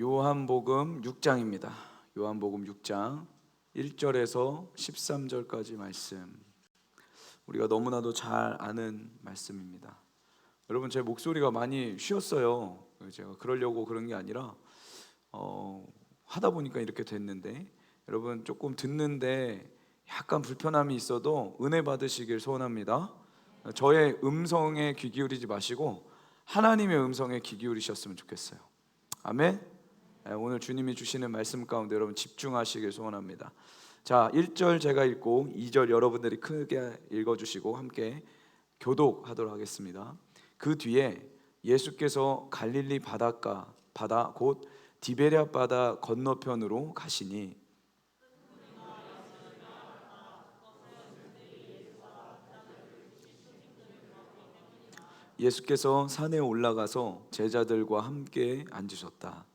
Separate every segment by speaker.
Speaker 1: 요한복음 6장입니다. 요한복음 6장 1절에서 13절까지 말씀. 우리가 너무나도 잘 아는 말씀입니다. 여러분, 제 목소리가 많이 쉬었어요. 제가 그러려고 그런 게 아니라 하다 보니까 이렇게 됐는데, 여러분 조금 듣는데 약간 불편함이 있어도 은혜 받으시길 소원합니다. 저의 음성에 귀 기울이지 마시고 하나님의 음성에 귀 기울이셨으면 좋겠어요. 아멘. 오늘 주님이 주시는 말씀 가운데 여러분 집중하시길 소원합니다. 자, 1절 제가 읽고 2절 여러분들이 크게 읽어주시고 함께 교독하도록 하겠습니다. 그 뒤에 예수께서 갈릴리 바다 곧 디베랴 바다 건너편으로 가시니 예수께서 산에 올라가서 제자들과 함께 앉으셨다.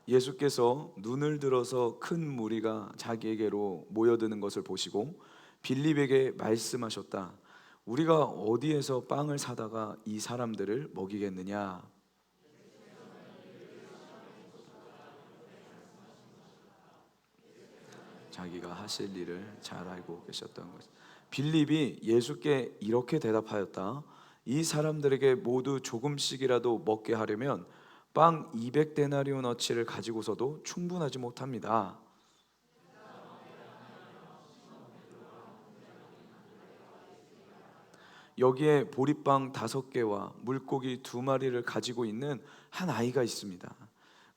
Speaker 1: 예수께서 눈을 들어서 큰 무리가 자기에게로 모여드는 것을 보시고 빌립에게 말씀하셨다. 우리가 어디에서 빵을 사다가 이 사람들을 먹이겠느냐? 자기가 하실 일을 잘 알고 계셨던 것. 빌립이 예수께 이렇게 대답하였다. 이 사람들에게 모두 조금씩이라도 먹게 하려면 빵 200데나리온어치를 가지고서도 충분하지 못합니다. 여기에 보리빵 5개와 물고기 2마리를 가지고 있는 한 아이가 있습니다.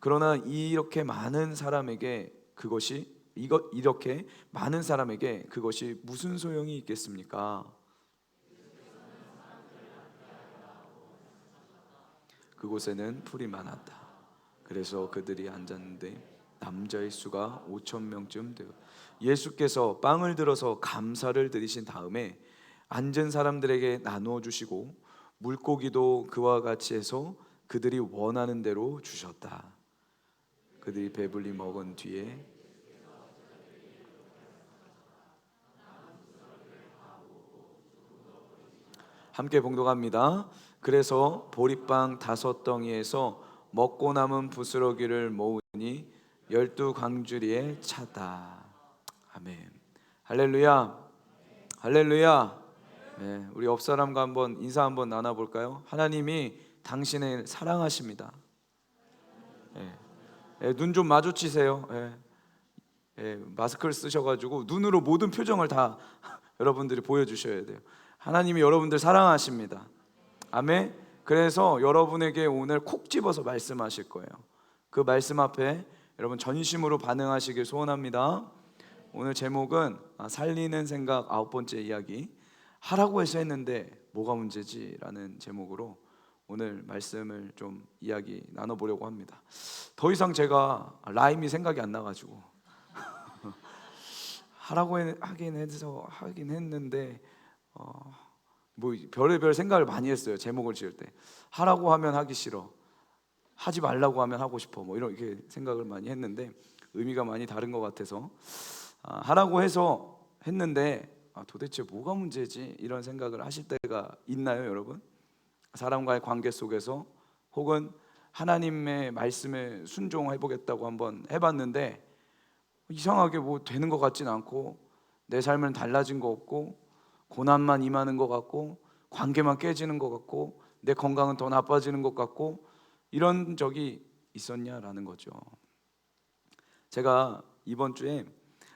Speaker 1: 그러나 이렇게 많은 사람에게 그것이 무슨 소용이 있겠습니까? 그곳에는 풀이 많았다. 그래서 그들이 앉았는데 남자의 수가 5,000명쯤 되어 예수께서 빵을 들어서 감사를 드리신 다음에 앉은 사람들에게 나누어 주시고 물고기도 그와 같이 해서 그들이 원하는 대로 주셨다. 그들이 배불리 먹은 뒤에 함께 봉독합니다. 그래서 보리빵 5덩이에서 먹고 남은 부스러기를 모으니 12광주리에 찼다. 아멘. 할렐루야. 할렐루야. 네, 우리 옆 사람과 한번 인사 한번 나눠볼까요? 하나님이 당신을 사랑하십니다. 눈 좀 마주치세요. 마스크를 쓰셔가지고 눈으로 모든 표정을 다 여러분들이 보여주셔야 돼요. 하나님이 여러분들 사랑하십니다. 아멘. 그래서 여러분에게 오늘 콕 집어서 말씀하실 거예요. 그 말씀 앞에 여러분 전심으로 반응하시길 소원합니다. 오늘 제목은 살리는 생각 9번째 이야기. 하라고 해서 했는데 뭐가 문제지? 라는 제목으로 오늘 말씀을 좀 이야기 나눠보려고 합니다. 더 이상 제가 라임이 생각이 안 나가지고 하라고 하긴 했는데 뭐 별의별 생각을 많이 했어요. 제목을 지을 때 하라고 하면 하기 싫어, 하지 말라고 하면 하고 싶어, 뭐 이렇게 생각을 많이 했는데 의미가 많이 다른 것 같아서 하라고 해서 했는데 도대체 뭐가 문제지? 이런 생각을 하실 때가 있나요, 여러분? 사람과의 관계 속에서 혹은 하나님의 말씀에 순종해 보겠다고 한번 해봤는데 이상하게 뭐 되는 것 같진 않고 내 삶은 달라진 거 없고 고난만 임하는 것 같고 관계만 깨지는 것 같고 내 건강은 더 나빠지는 것 같고 이런 적이 있었냐라는 거죠. 제가 이번 주에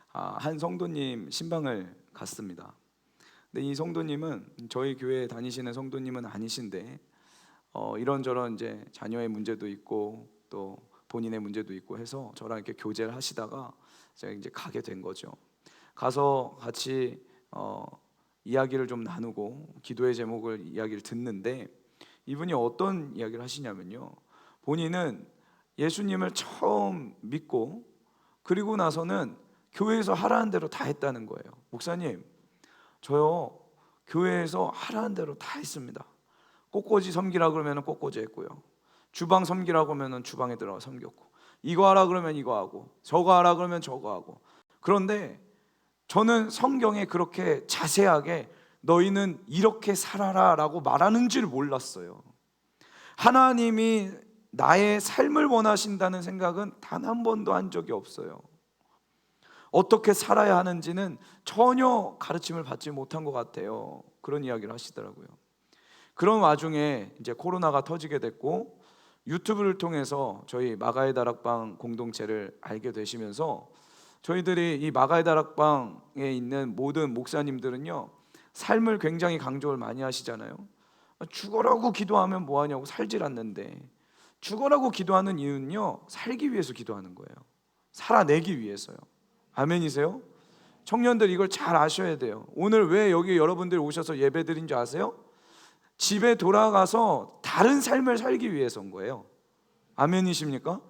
Speaker 1: 한 성도님 신방을 갔습니다. 근데 이 성도님은 저희 교회에 다니시는 성도님은 아니신데 이런저런 이제 자녀의 문제도 있고 또 본인의 문제도 있고 해서 저랑 이렇게 교제를 하시다가 제가 이제 가게 된 거죠. 가서 같이 이야기를 좀 나누고 기도의 제목을 이야기를 듣는데 이분이 어떤 이야기를 하시냐면요, 본인은 예수님을 처음 믿고 그리고 나서는 교회에서 하라는 대로 다 했다는 거예요. 목사님, 저요 교회에서 하라는 대로 다 했습니다. 꽃꽂이 섬기라 그러면 꽃꽂이 했고요, 주방 섬기라 그러면 주방에 들어가 섬겼고, 이거 하라 그러면 이거 하고 저거 하라 그러면 저거 하고. 그런데 저는 성경에 그렇게 자세하게 너희는 이렇게 살아라 라고 말하는 줄 몰랐어요. 하나님이 나의 삶을 원하신다는 생각은 단 한 번도 한 적이 없어요. 어떻게 살아야 하는지는 전혀 가르침을 받지 못한 것 같아요. 그런 이야기를 하시더라고요. 그런 와중에 이제 코로나가 터지게 됐고, 유튜브를 통해서 저희 마가의 다락방 공동체를 알게 되시면서, 저희들이 이 마가의 다락방에 있는 모든 목사님들은요, 삶을 굉장히 강조를 많이 하시잖아요. 죽어라고 기도하면 뭐하냐고, 살질 않는데. 죽어라고 기도하는 이유는요, 살기 위해서 기도하는 거예요. 살아내기 위해서요. 아멘이세요? 청년들 이걸 잘 아셔야 돼요. 오늘 왜 여기 여러분들이 오셔서 예배드린 줄 아세요? 집에 돌아가서 다른 삶을 살기 위해서인 거예요. 아멘이십니까?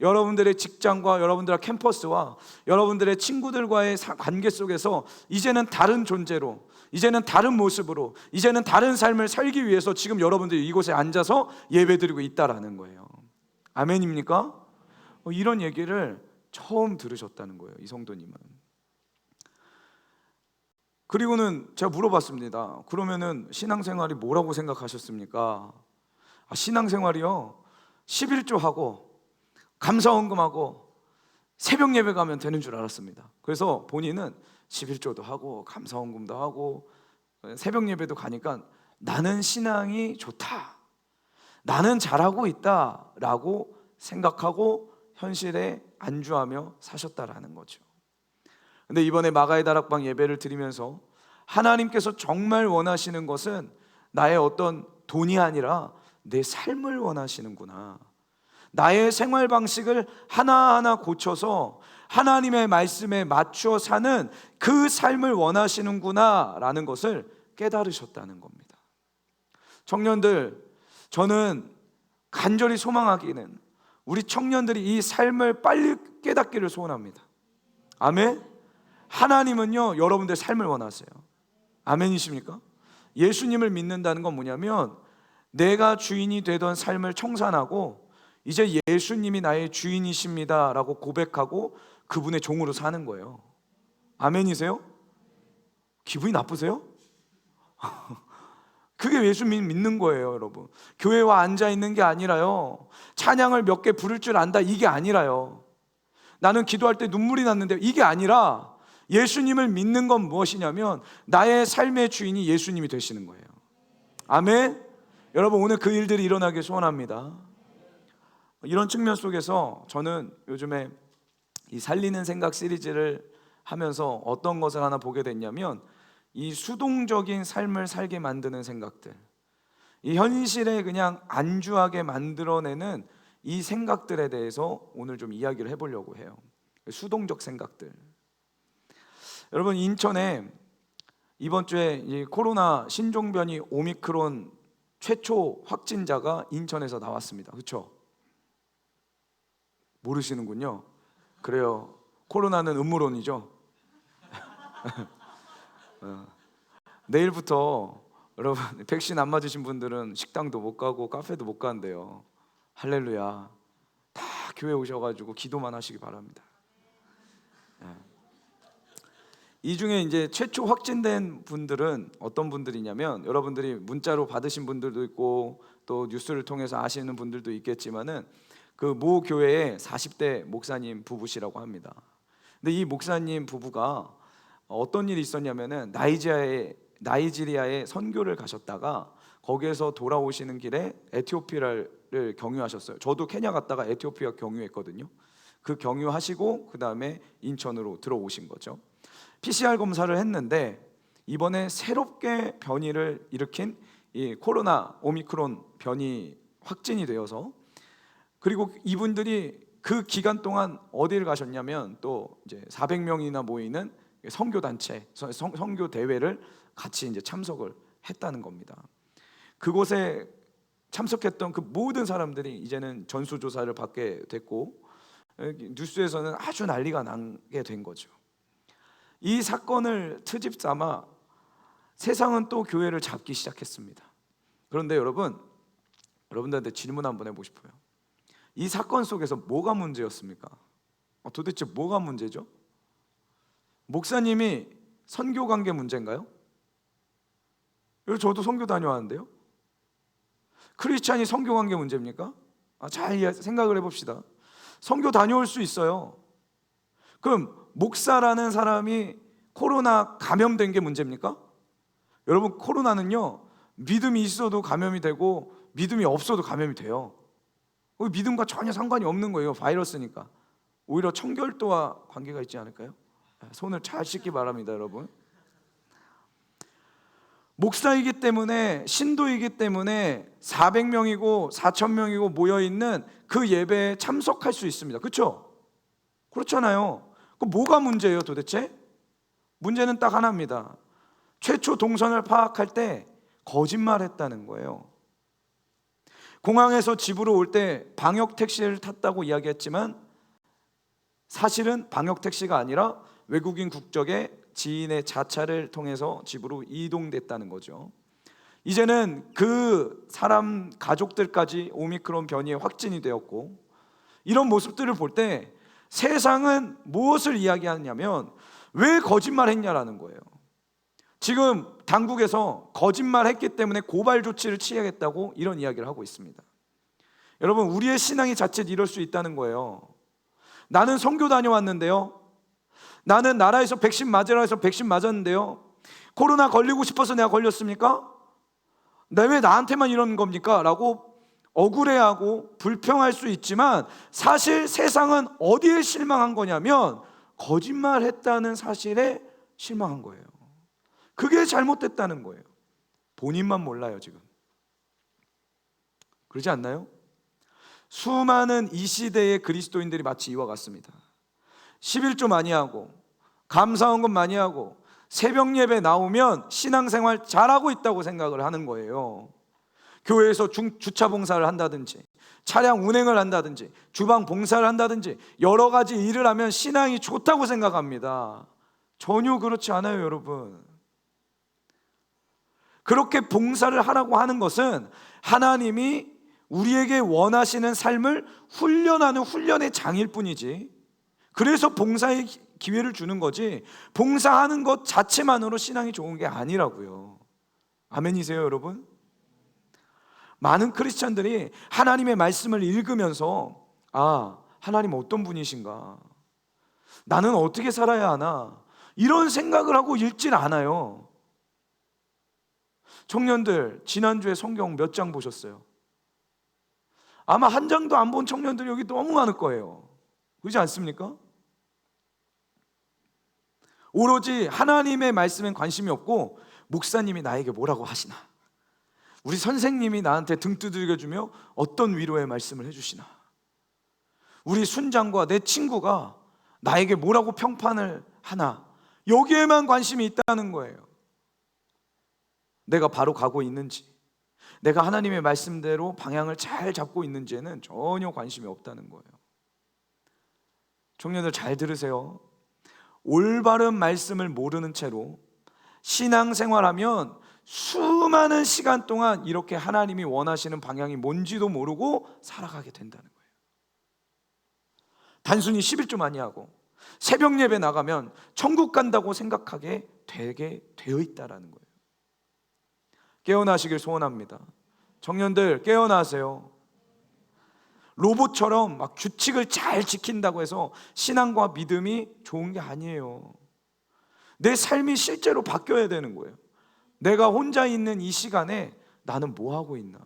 Speaker 1: 여러분들의 직장과 여러분들의 캠퍼스와 여러분들의 친구들과의 관계 속에서 이제는 다른 존재로, 이제는 다른 모습으로, 이제는 다른 삶을 살기 위해서 지금 여러분들이 이곳에 앉아서 예배드리고 있다라는 거예요. 아멘입니까? 이런 얘기를 처음 들으셨다는 거예요, 이 성도님은. 그리고는 제가 물어봤습니다. 그러면은 신앙생활이 뭐라고 생각하셨습니까? 신앙생활이요, 11조 하고 감사헌금하고 새벽 예배 가면 되는 줄 알았습니다. 그래서 본인은 11조도 하고 감사헌금도 하고 새벽 예배도 가니까 나는 신앙이 좋다, 나는 잘하고 있다 라고 생각하고 현실에 안주하며 사셨다라는 거죠. 근데 이번에 마가의 다락방 예배를 드리면서 하나님께서 정말 원하시는 것은 나의 어떤 돈이 아니라 내 삶을 원하시는구나, 나의 생활 방식을 하나하나 고쳐서 하나님의 말씀에 맞추어 사는 그 삶을 원하시는구나 라는 것을 깨달으셨다는 겁니다. 청년들, 저는 간절히 소망하기는 우리 청년들이 이 삶을 빨리 깨닫기를 소원합니다. 아멘. 하나님은요, 여러분들 삶을 원하세요. 아멘이십니까? 예수님을 믿는다는 건 뭐냐면, 내가 주인이 되던 삶을 청산하고 이제 예수님이 나의 주인이십니다 라고 고백하고 그분의 종으로 사는 거예요. 아멘이세요? 기분이 나쁘세요? 그게 예수님 믿는 거예요, 여러분. 교회와 앉아있는 게 아니라요, 찬양을 몇 개 부를 줄 안다, 이게 아니라요, 나는 기도할 때 눈물이 났는데, 이게 아니라 예수님을 믿는 건 무엇이냐면 나의 삶의 주인이 예수님이 되시는 거예요. 아멘. 여러분, 오늘 그 일들이 일어나길 소원합니다. 이런 측면 속에서 저는 요즘에 이 살리는 생각 시리즈를 하면서 어떤 것을 하나 보게 됐냐면, 이 수동적인 삶을 살게 만드는 생각들, 이 현실에 그냥 안주하게 만들어내는 이 생각들에 대해서 오늘 좀 이야기를 해보려고 해요. 수동적 생각들. 여러분, 인천에 이번 주에 이 코로나 신종변이 오미크론 최초 확진자가 인천에서 나왔습니다. 그렇죠? 모르시는군요. 그래요. 코로나는 음모론이죠. 내일부터 여러분, 백신 안 맞으신 분들은 식당도 못 가고 카페도 못 간대요. 할렐루야. 다 교회 오셔가지고 기도만 하시기 바랍니다. 이 중에 이제 최초 확진된 분들은 어떤 분들이냐면, 여러분들이 문자로 받으신 분들도 있고 또 뉴스를 통해서 아시는 분들도 있겠지만은, 그 모 교회의 40대 목사님 부부시라고 합니다. 근데 이 목사님 부부가 어떤 일이 있었냐면은 나이지리아에 선교를 가셨다가 거기에서 돌아오시는 길에 에티오피아를 경유하셨어요. 저도 케냐 갔다가 에티오피아 경유했거든요. 그 경유하시고 그 다음에 인천으로 들어오신 거죠. PCR 검사를 했는데 이번에 새롭게 변이를 일으킨 이 코로나 오미크론 변이 확진이 되어서, 그리고 이분들이 그 기간 동안 어디를 가셨냐면 또 이제 400명이나 모이는 선교 단체, 선교 대회를 같이 이제 참석을 했다는 겁니다. 그곳에 참석했던 그 모든 사람들이 이제는 전수조사를 받게 됐고, 뉴스에서는 아주 난리가 나게 된 거죠. 이 사건을 트집 삼아 세상은 또 교회를 잡기 시작했습니다. 그런데 여러분들한테 질문 한번 해보고 싶어요. 이 사건 속에서 뭐가 문제였습니까? 도대체 뭐가 문제죠? 목사님이 선교 관계 문제인가요? 저도 선교 다녀왔는데요. 크리스찬이 선교 간 게 문제입니까? 잘 생각을 해봅시다. 선교 다녀올 수 있어요. 그럼 목사라는 사람이 코로나 감염된 게 문제입니까? 여러분, 코로나는요, 믿음이 있어도 감염이 되고 믿음이 없어도 감염이 돼요. 믿음과 전혀 상관이 없는 거예요. 바이러스니까. 오히려 청결도와 관계가 있지 않을까요? 손을 잘 씻기 바랍니다, 여러분. 목사이기 때문에, 신도이기 때문에 400명이고 4,000명이고 모여있는 그 예배에 참석할 수 있습니다. 그렇죠? 그렇잖아요. 그럼 뭐가 문제예요 도대체? 문제는 딱 하나입니다. 최초 동선을 파악할 때 거짓말했다는 거예요. 공항에서 집으로 올 때 방역 택시를 탔다고 이야기했지만 사실은 방역 택시가 아니라 외국인 국적의 지인의 자차를 통해서 집으로 이동됐다는 거죠. 이제는 그 사람 가족들까지 오미크론 변이에 확진이 되었고, 이런 모습들을 볼 때 세상은 무엇을 이야기하냐면 왜 거짓말했냐라는 거예요. 지금 당국에서 거짓말했기 때문에 고발 조치를 취하겠다고 이런 이야기를 하고 있습니다. 여러분, 우리의 신앙이 자칫 이럴 수 있다는 거예요. 나는 선교 다녀왔는데요, 나는 나라에서 백신 맞으라 해서 백신 맞았는데요, 코로나 걸리고 싶어서 내가 걸렸습니까? 왜 나한테만 이런 겁니까? 라고 억울해하고 불평할 수 있지만 사실 세상은 어디에 실망한 거냐면 거짓말했다는 사실에 실망한 거예요. 그게 잘못됐다는 거예요. 본인만 몰라요 지금. 그러지 않나요? 수많은 이 시대의 그리스도인들이 마치 이와 같습니다. 11조 많이 하고 감사헌금 많이 하고 새벽 예배 나오면 신앙생활 잘하고 있다고 생각을 하는 거예요. 교회에서 주차 봉사를 한다든지 차량 운행을 한다든지 주방 봉사를 한다든지 여러 가지 일을 하면 신앙이 좋다고 생각합니다. 전혀 그렇지 않아요, 여러분. 그렇게 봉사를 하라고 하는 것은 하나님이 우리에게 원하시는 삶을 훈련하는 훈련의 장일 뿐이지, 그래서 봉사의 기회를 주는 거지 봉사하는 것 자체만으로 신앙이 좋은 게 아니라고요. 아멘이세요, 여러분? 많은 크리스찬들이 하나님의 말씀을 읽으면서 하나님 어떤 분이신가, 나는 어떻게 살아야 하나, 이런 생각을 하고 읽진 않아요. 청년들, 지난주에 성경 몇 장 보셨어요? 아마 한 장도 안 본 청년들이 여기 너무 많을 거예요. 그렇지 않습니까? 오로지 하나님의 말씀엔 관심이 없고 목사님이 나에게 뭐라고 하시나, 우리 선생님이 나한테 등 두들겨주며 어떤 위로의 말씀을 해주시나, 우리 순장과 내 친구가 나에게 뭐라고 평판을 하나, 여기에만 관심이 있다는 거예요. 내가 바로 가고 있는지, 내가 하나님의 말씀대로 방향을 잘 잡고 있는지에는 전혀 관심이 없다는 거예요. 청년들 잘 들으세요. 올바른 말씀을 모르는 채로 신앙생활하면 수많은 시간 동안 이렇게 하나님이 원하시는 방향이 뭔지도 모르고 살아가게 된다는 거예요. 단순히 11조 많이 하고 새벽 예배 나가면 천국 간다고 생각하게 되게 되어 있다는 거예요. 깨어나시길 소원합니다. 청년들 깨어나세요. 로봇처럼 막 규칙을 잘 지킨다고 해서 신앙과 믿음이 좋은 게 아니에요. 내 삶이 실제로 바뀌어야 되는 거예요. 내가 혼자 있는 이 시간에 나는 뭐 하고 있나,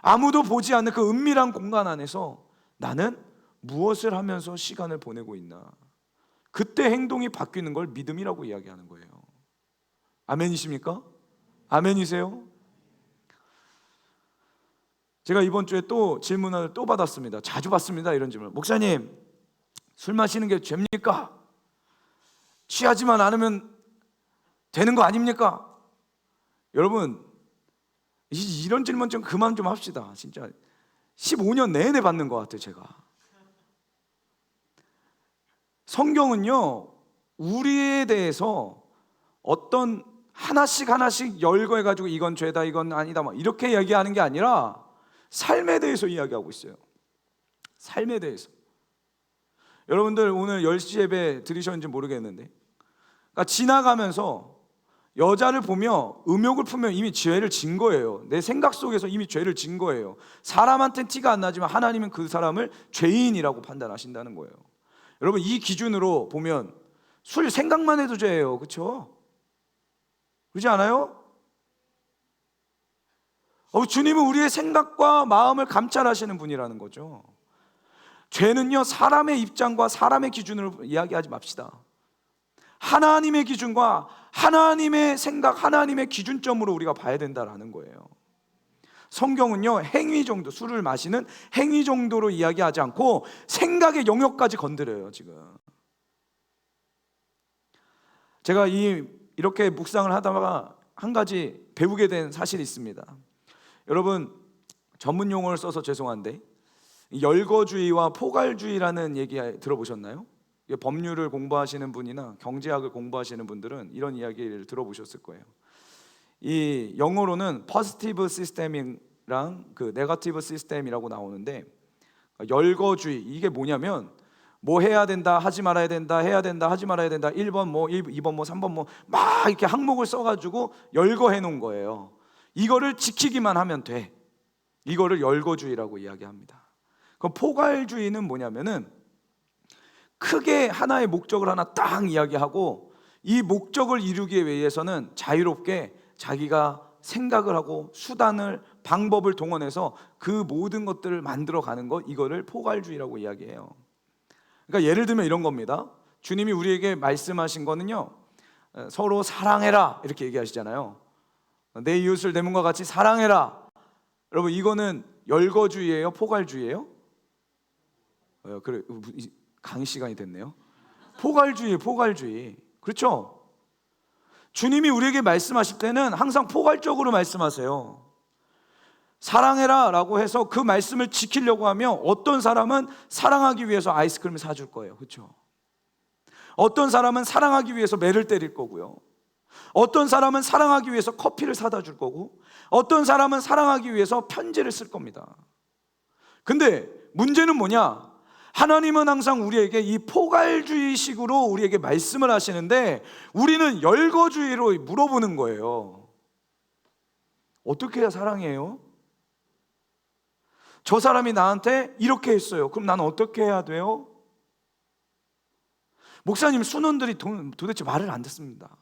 Speaker 1: 아무도 보지 않는 그 은밀한 공간 안에서 나는 무엇을 하면서 시간을 보내고 있나, 그때 행동이 바뀌는 걸 믿음이라고 이야기하는 거예요. 아멘이십니까? 아멘이세요? 제가 이번 주에 또 질문을 또 받았습니다. 자주 받습니다, 이런 질문. 목사님, 술 마시는 게 죄입니까? 취하지만 않으면 되는 거 아닙니까? 여러분, 이런 질문 좀 그만 좀 합시다. 진짜 15년 내내 받는 것 같아요, 제가. 성경은요, 우리에 대해서 어떤 하나씩 열거해가지고 이건 죄다, 이건 아니다, 이렇게 얘기하는 게 아니라 삶에 대해서 이야기하고 있어요. 삶에 대해서. 여러분들 오늘 10시 예배 들으셨는지 모르겠는데, 그러니까 지나가면서 여자를 보며 음욕을 품으면 이미 죄를 진 거예요. 내 생각 속에서 이미 죄를 진 거예요. 사람한테는 티가 안 나지만 하나님은 그 사람을 죄인이라고 판단하신다는 거예요. 여러분, 이 기준으로 보면 술 생각만 해도 죄예요. 그렇죠? 그렇지 않아요? 주님은 우리의 생각과 마음을 감찰하시는 분이라는 거죠. 죄는요, 사람의 입장과 사람의 기준으로 이야기하지 맙시다. 하나님의 기준과 하나님의 생각, 하나님의 기준점으로 우리가 봐야 된다라는 거예요. 성경은요, 행위 정도, 술을 마시는 행위 정도로 이야기하지 않고 생각의 영역까지 건드려요. 지금 제가 이렇게 묵상을 하다가 한 가지 배우게 된 사실이 있습니다. 여러분, 전문 용어를 써서 죄송한데 열거주의와 포괄주의라는 얘기 들어보셨나요? 법률을 공부하시는 분이나 경제학을 공부하시는 분들은 이런 이야기를 들어보셨을 거예요. 이 영어로는 포지티브 시스템이랑 그 네거티브 시스템이라고 나오는데, 열거주의, 이게 뭐냐면 뭐 해야 된다, 하지 말아야 된다, 해야 된다, 하지 말아야 된다, 1번 뭐 2번 뭐 3번 뭐 막 이렇게 항목을 써가지고 열거해 놓은 거예요. 이거를 지키기만 하면 돼. 이거를 열거주의라고 이야기합니다. 그럼 포괄주의는 뭐냐면은 크게 하나의 목적을 하나 딱 이야기하고 이 목적을 이루기 위해서는 자유롭게 자기가 생각을 하고 수단을, 방법을 동원해서 그 모든 것들을 만들어 가는 것, 이거를 포괄주의라고 이야기해요. 그러니까 예를 들면 이런 겁니다. 주님이 우리에게 말씀하신 거는요, 서로 사랑해라 이렇게 얘기하시잖아요. 내 이웃을 내 몸과 같이 사랑해라. 여러분, 이거는 열거주의예요, 포괄주의예요? 그래, 강의 시간이 됐네요. 포괄주의. 그렇죠? 주님이 우리에게 말씀하실 때는 항상 포괄적으로 말씀하세요. 사랑해라 라고 해서 그 말씀을 지키려고 하면 어떤 사람은 사랑하기 위해서 아이스크림을 사줄 거예요. 그렇죠? 어떤 사람은 사랑하기 위해서 매를 때릴 거고요. 어떤 사람은 사랑하기 위해서 커피를 사다 줄 거고, 어떤 사람은 사랑하기 위해서 편지를 쓸 겁니다. 근데 문제는 뭐냐? 하나님은 항상 우리에게 이 포괄주의식으로 우리에게 말씀을 하시는데 우리는 열거주의로 물어보는 거예요. 어떻게 해야 사랑해요? 저 사람이 나한테 이렇게 했어요. 그럼 나는 어떻게 해야 돼요? 목사님, 순원들이 도대체 말을 안 듣습니다.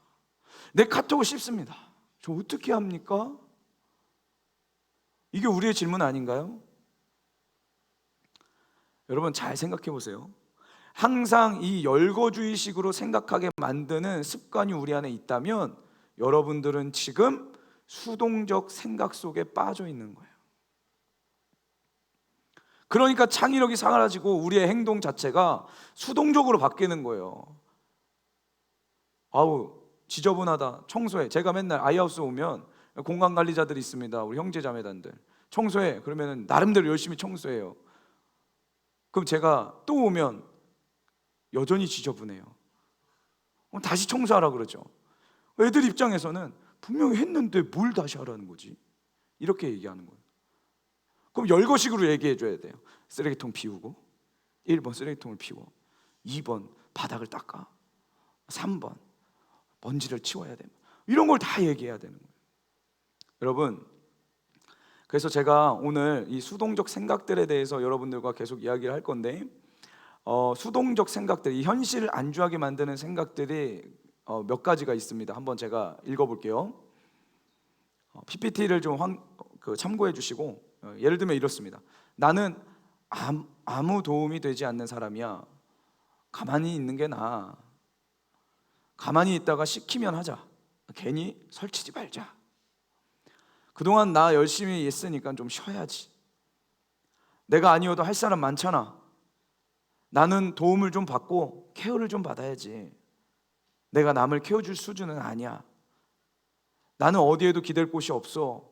Speaker 1: 내 카톡을 씹습니다. 저 어떻게 합니까? 이게 우리의 질문 아닌가요? 여러분, 잘 생각해 보세요. 항상 이 열거주의식으로 생각하게 만드는 습관이 우리 안에 있다면 여러분들은 지금 수동적 생각 속에 빠져 있는 거예요. 그러니까 창의력이 사라지고 우리의 행동 자체가 수동적으로 바뀌는 거예요. 아우, 지저분하다, 청소해. 제가 맨날 아이하우스 오면 공간관리자들이 있습니다. 우리 형제자매단들. 청소해. 그러면 나름대로 열심히 청소해요. 그럼 제가 또 오면 여전히 지저분해요. 그럼 다시 청소하라 그러죠. 애들 입장에서는 분명히 했는데 뭘 다시 하라는 거지? 이렇게 얘기하는 거예요. 그럼 열거식으로 얘기해 줘야 돼요. 쓰레기통 비우고, 1번 쓰레기통을 비워, 2번 바닥을 닦아, 3번 먼지를 치워야 돼. 이런 걸 다 얘기해야 되는 거예요. 여러분, 그래서 제가 오늘 이 수동적 생각들에 대해서 여러분들과 계속 이야기를 할 건데, 수동적 생각들, 이 현실을 안주하게 만드는 생각들이 몇 가지가 있습니다. 한번 제가 읽어볼게요. PPT를 좀 참고해 주시고, 예를 들면 이렇습니다. 나는 아무 도움이 되지 않는 사람이야. 가만히 있는 게 나아. 가만히 있다가 시키면 하자. 괜히 설치지 말자. 그동안 나 열심히 했으니까 좀 쉬어야지. 내가 아니어도 할 사람 많잖아. 나는 도움을 좀 받고 케어를 좀 받아야지. 내가 남을 케어줄 수준은 아니야. 나는 어디에도 기댈 곳이 없어.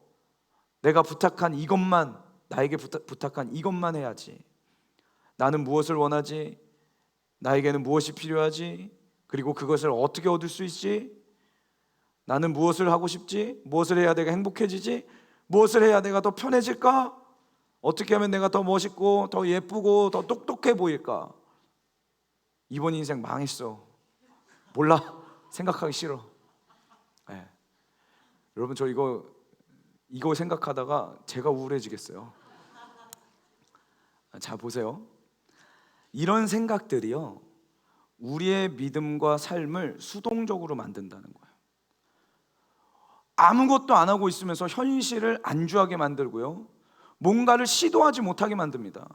Speaker 1: 내가 부탁한 이것만, 나에게 부탁한 이것만 해야지. 나는 무엇을 원하지? 나에게는 무엇이 필요하지? 그리고 그것을 어떻게 얻을 수 있지? 나는 무엇을 하고 싶지? 무엇을 해야 내가 행복해지지? 무엇을 해야 내가 더 편해질까? 어떻게 하면 내가 더 멋있고 더 예쁘고 더 똑똑해 보일까? 이번 인생 망했어. 몰라. 생각하기 싫어. 네. 여러분 저 이거 생각하다가 제가 우울해지겠어요. 자 보세요. 이런 생각들이요, 우리의 믿음과 삶을 수동적으로 만든다는 거예요. 아무것도 안 하고 있으면서 현실을 안주하게 만들고요, 뭔가를 시도하지 못하게 만듭니다.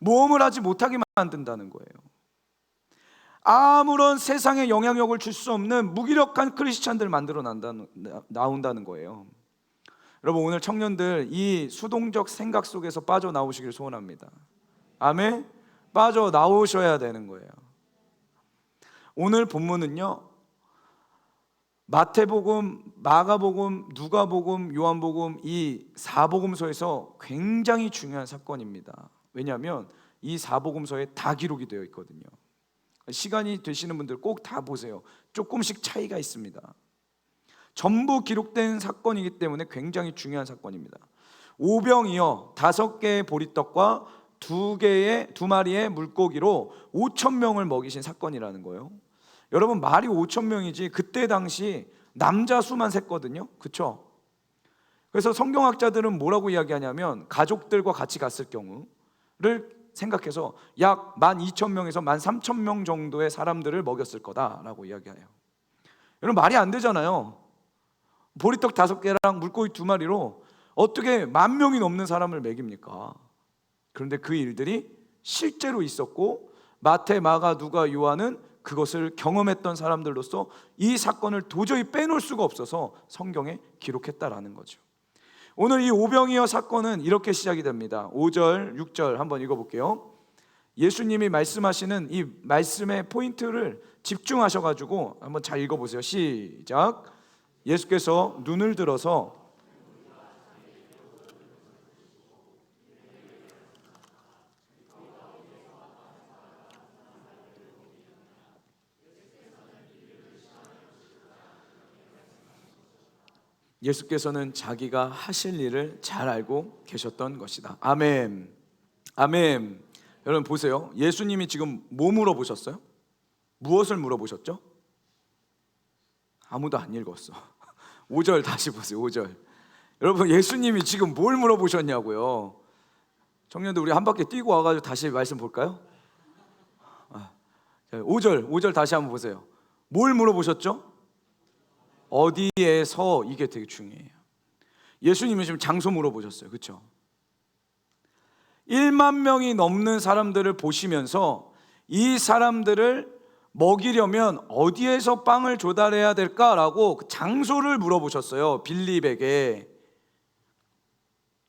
Speaker 1: 모험을 하지 못하게 만든다는 거예요. 아무런 세상에 영향력을 줄 수 없는 무기력한 크리스찬들 만들어 나온다는 거예요. 여러분 오늘 청년들 이 수동적 생각 속에서 빠져나오시길 소원합니다. 아멘. 빠져나오셔야 되는 거예요. 오늘 본문은요, 마태복음, 마가복음, 누가복음, 요한복음 이 사복음서에서 굉장히 중요한 사건입니다. 왜냐하면 이 사복음서에 다 기록이 되어 있거든요. 시간이 되시는 분들 꼭 다 보세요. 조금씩 차이가 있습니다. 전부 기록된 사건이기 때문에 굉장히 중요한 사건입니다. 오병이어 5개의 보리떡과 2마리의 물고기로 5,000명을 먹이신 사건이라는 거예요. 여러분 말이 5,000명이지 그때 당시 남자 수만 셌거든요. 그렇죠? 그래서 성경학자들은 뭐라고 이야기하냐면 가족들과 같이 갔을 경우를 생각해서 약 12,000명에서 13,000명 정도의 사람들을 먹였을 거다라고 이야기해요. 여러분 말이 안 되잖아요. 보리떡 5개랑 물고기 2마리로 어떻게 10,000명이 넘는 사람을 먹입니까? 그런데 그 일들이 실제로 있었고 마태, 마가, 누가, 요한은 그것을 경험했던 사람들로서 이 사건을 도저히 빼놓을 수가 없어서 성경에 기록했다라는 거죠. 오늘 이 오병이어 사건은 이렇게 시작이 됩니다. 5절, 6절 한번 읽어볼게요. 예수님이 말씀하시는 이 말씀의 포인트를 집중하셔가지고 한번 잘 읽어보세요. 시작. 예수께서 눈을 들어서 예수께서는 자기가 하실 일을 잘 알고 계셨던 것이다. 아멘. 아멘. 여러분 보세요. 예수님이 지금 뭐 물어보셨어요? 무엇을 물어보셨죠? 아무도 안 읽었어. 5절 다시 보세요. 5절. 여러분 예수님이 지금 뭘 물어보셨냐고요. 청년들 우리 한 바퀴 뛰고 와가지고 다시 말씀 볼까요? 5절 다시 한번 보세요. 뭘 물어보셨죠? 어디에서, 이게 되게 중요해요. 예수님은 지금 장소 물어보셨어요. 그렇죠? 1만 명이 넘는 사람들을 보시면서 이 사람들을 먹이려면 어디에서 빵을 조달해야 될까라고 그 장소를 물어보셨어요. 빌립에게.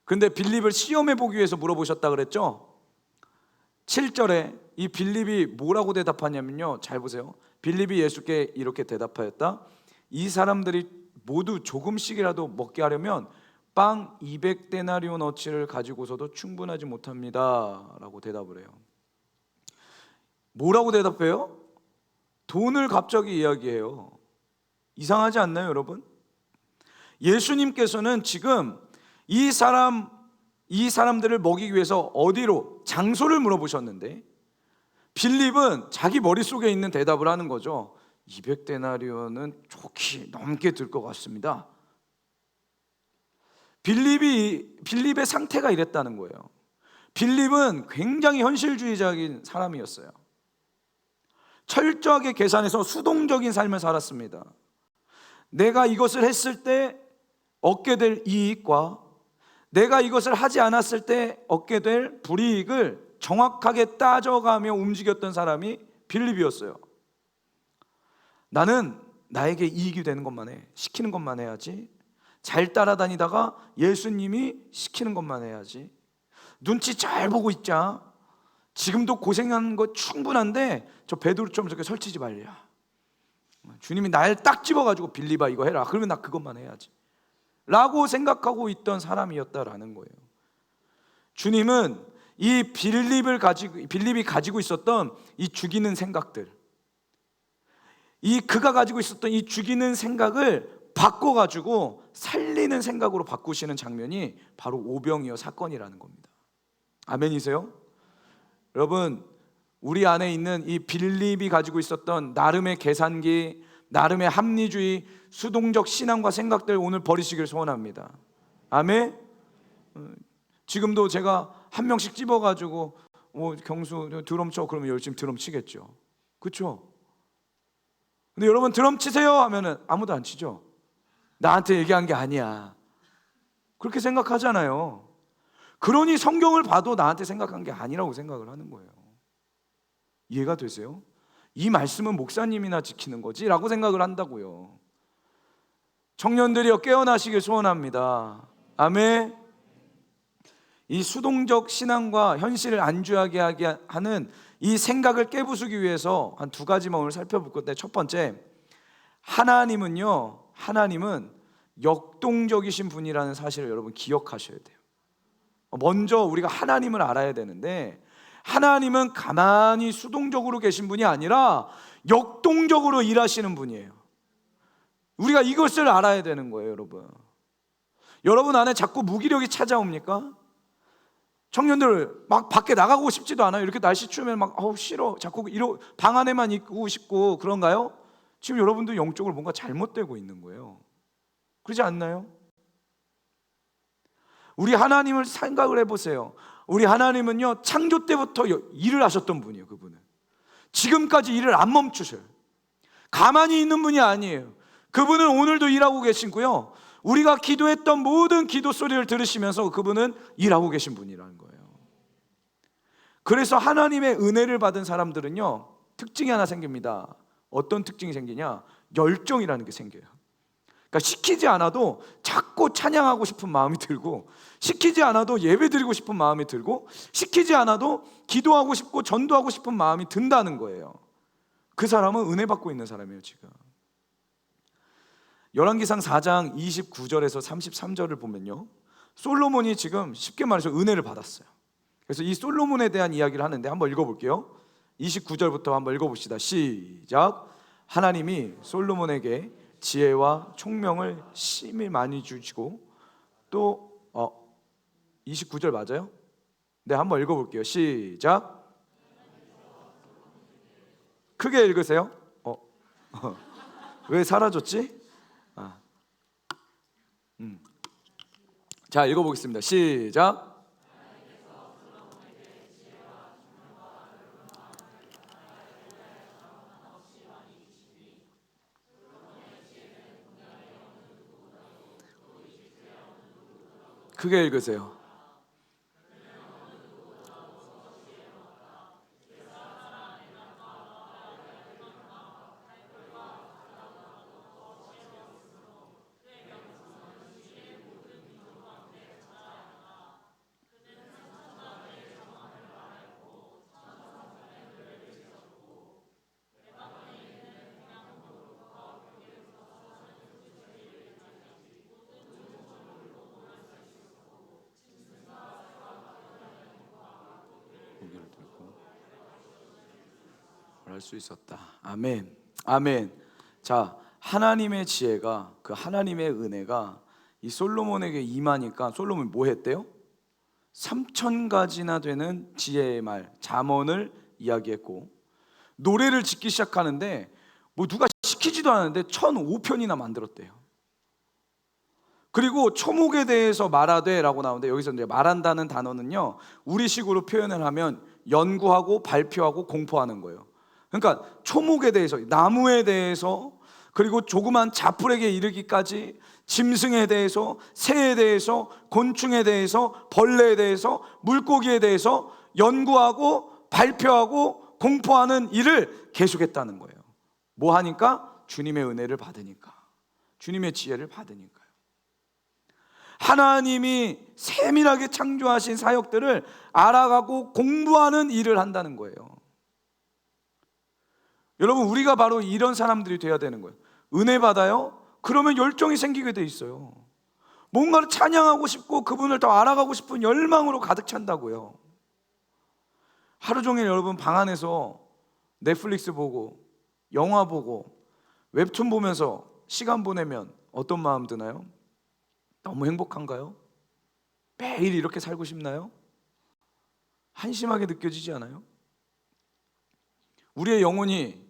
Speaker 1: 근데 빌립을 시험해 보기 위해서 물어보셨다 그랬죠? 7절에 이 빌립이 뭐라고 대답하냐면요, 잘 보세요. 빌립이 예수께 이렇게 대답하였다. 이 사람들이 모두 조금씩이라도 먹게 하려면 빵 200데나리온어치를 가지고서도 충분하지 못합니다 라고 대답을 해요. 뭐라고 대답해요? 돈을 갑자기 이야기해요. 이상하지 않나요 여러분? 예수님께서는 지금 이 사람들을 먹이기 위해서 어디로, 장소를 물어보셨는데 빌립은 자기 머릿속에 있는 대답을 하는 거죠. 200데나리온은 좋게 넘게 들 것 같습니다. 빌립의 상태가 이랬다는 거예요. 빌립은 굉장히 현실주의적인 사람이었어요. 철저하게 계산해서 수동적인 삶을 살았습니다. 내가 이것을 했을 때 얻게 될 이익과 내가 이것을 하지 않았을 때 얻게 될 불이익을 정확하게 따져가며 움직였던 사람이 빌립이었어요. 나는 나에게 이익이 되는 것만 해. 시키는 것만 해야지. 잘 따라다니다가 예수님이 시키는 것만 해야지. 눈치 잘 보고 있자. 지금도 고생한 거 충분한데 저 베드로처럼 저렇게 설치지 말려. 주님이 날 딱 집어가지고 빌립아 이거 해라. 그러면 나 그것만 해야지 라고 생각하고 있던 사람이었다라는 거예요. 주님은 이 빌립이 가지고 있었던 이 죽이는 생각들, 그가 가지고 있었던 이 죽이는 생각을 바꿔가지고 살리는 생각으로 바꾸시는 장면이 바로 오병이어 사건이라는 겁니다. 아멘이세요? 여러분 우리 안에 있는 이 빌립이 가지고 있었던 나름의 계산기, 나름의 합리주의, 수동적 신앙과 생각들 오늘 버리시길 소원합니다. 아멘. 지금도 제가 한 명씩 집어가지고 경수 드럼 쳐 그러면 열심히 드럼 치겠죠. 그렇죠? 근데 여러분 드럼 치세요 하면은 아무도 안 치죠. 나한테 얘기한 게 아니야. 그렇게 생각하잖아요. 그러니 성경을 봐도 나한테 생각한 게 아니라고 생각을 하는 거예요. 이해가 되세요? 이 말씀은 목사님이나 지키는 거지 라고 생각을 한다고요. 청년들이여 깨어나시길 소원합니다. 아멘. 이 수동적 신앙과 현실을 안주하게 하게 하는 이 생각을 깨부수기 위해서 한 두 가지만 오늘 살펴볼 건데, 첫 번째, 하나님은 역동적이신 분이라는 사실을 여러분 기억하셔야 돼요. 먼저 우리가 하나님을 알아야 되는데, 하나님은 가만히 수동적으로 계신 분이 아니라 역동적으로 일하시는 분이에요. 우리가 이것을 알아야 되는 거예요. 여러분 안에 자꾸 무기력이 찾아옵니까? 청년들 막 밖에 나가고 싶지도 않아요. 이렇게 날씨 추우면 막 싫어, 자꾸 방 안에만 있고 싶고 그런가요? 지금 여러분도 영적으로 뭔가 잘못되고 있는 거예요. 그러지 않나요? 우리 하나님을 생각을 해보세요. 우리 하나님은요, 창조 때부터 일을 하셨던 분이에요. 그분은 지금까지 일을 안 멈추셔요. 가만히 있는 분이 아니에요. 그분은 오늘도 일하고 계시고요, 우리가 기도했던 모든 기도 소리를 들으시면서 그분은 일하고 계신 분이라는 거예요. 그래서 하나님의 은혜를 받은 사람들은요, 특징이 하나 생깁니다. 어떤 특징이 생기냐? 열정이라는 게 생겨요. 그러니까 시키지 않아도 자꾸 찬양하고 싶은 마음이 들고, 시키지 않아도 예배드리고 싶은 마음이 들고, 시키지 않아도 기도하고 싶고 전도하고 싶은 마음이 든다는 거예요. 그 사람은 은혜 받고 있는 사람이에요. 지금 열왕기상 4장 29절에서 33절을 보면요, 솔로몬이 지금 쉽게 말해서 은혜를 받았어요. 그래서 이 솔로몬에 대한 이야기를 하는데 한번 읽어볼게요. 29절부터 한번 읽어봅시다. 시작. 하나님이 솔로몬에게 지혜와 총명을 심히 많이 주시고, 또 29절 맞아요? 네, 한번 읽어볼게요. 시작. 크게 읽으세요. 왜 사라졌지? 자, 읽어보겠습니다. 시작. 크게 읽으세요. 할 수 있었다. 아멘. 아멘. 자, 하나님의 지혜가, 그 하나님의 은혜가 이 솔로몬에게 임하니까 솔로몬이 뭐 했대요? 3,000가지나 되는 지혜의 말, 잠언을 이야기했고, 노래를 짓기 시작하는데 뭐 누가 시키지도 않았는데 1,005편이나 만들었대요. 그리고 초목에 대해서 말하되 라고 나오는데, 여기서 이제 말한다는 단어는요, 우리식으로 표현을 하면 연구하고 발표하고 공포하는 거예요. 그러니까 초목에 대해서, 나무에 대해서, 그리고 조그만 자풀에게 이르기까지 짐승에 대해서, 새에 대해서, 곤충에 대해서, 벌레에 대해서, 물고기에 대해서 연구하고 발표하고 공포하는 일을 계속했다는 거예요. 뭐 하니까? 주님의 은혜를 받으니까, 주님의 지혜를 받으니까요. 하나님이 세밀하게 창조하신 사역들을 알아가고 공부하는 일을 한다는 거예요. 여러분, 우리가 바로 이런 사람들이 돼야 되는 거예요. 은혜 받아요? 그러면 열정이 생기게 돼 있어요. 뭔가를 찬양하고 싶고 그분을 더 알아가고 싶은 열망으로 가득 찬다고요. 하루 종일 여러분 방 안에서 넷플릭스 보고 영화 보고 웹툰 보면서 시간 보내면 어떤 마음 드나요? 너무 행복한가요? 매일 이렇게 살고 싶나요? 한심하게 느껴지지 않아요? 우리의 영혼이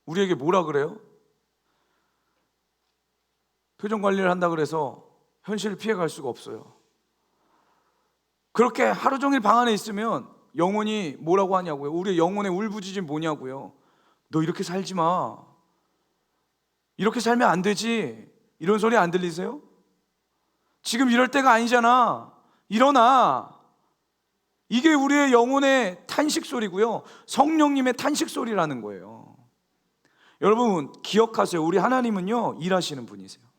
Speaker 1: 우리에게 뭐라 그래요? 표정 관리를 한다 그래서 현실을 피해갈 수가 없어요. 그렇게 하루 종일 방 안에 있으면 영혼이 뭐라고 하냐고요. 우리 영혼의 울부짖음이 뭐냐고요. 너 이렇게 살지 마. 이렇게 살면 안 되지. 이런 소리 안 들리세요? 지금 이럴 때가 아니잖아. 일어나. 이게 우리의 영혼의 탄식 소리고요, 성령님의 탄식 소리라는 거예요. 여러분 기억하세요. 우리 하나님은요, 일하시는 분이세요.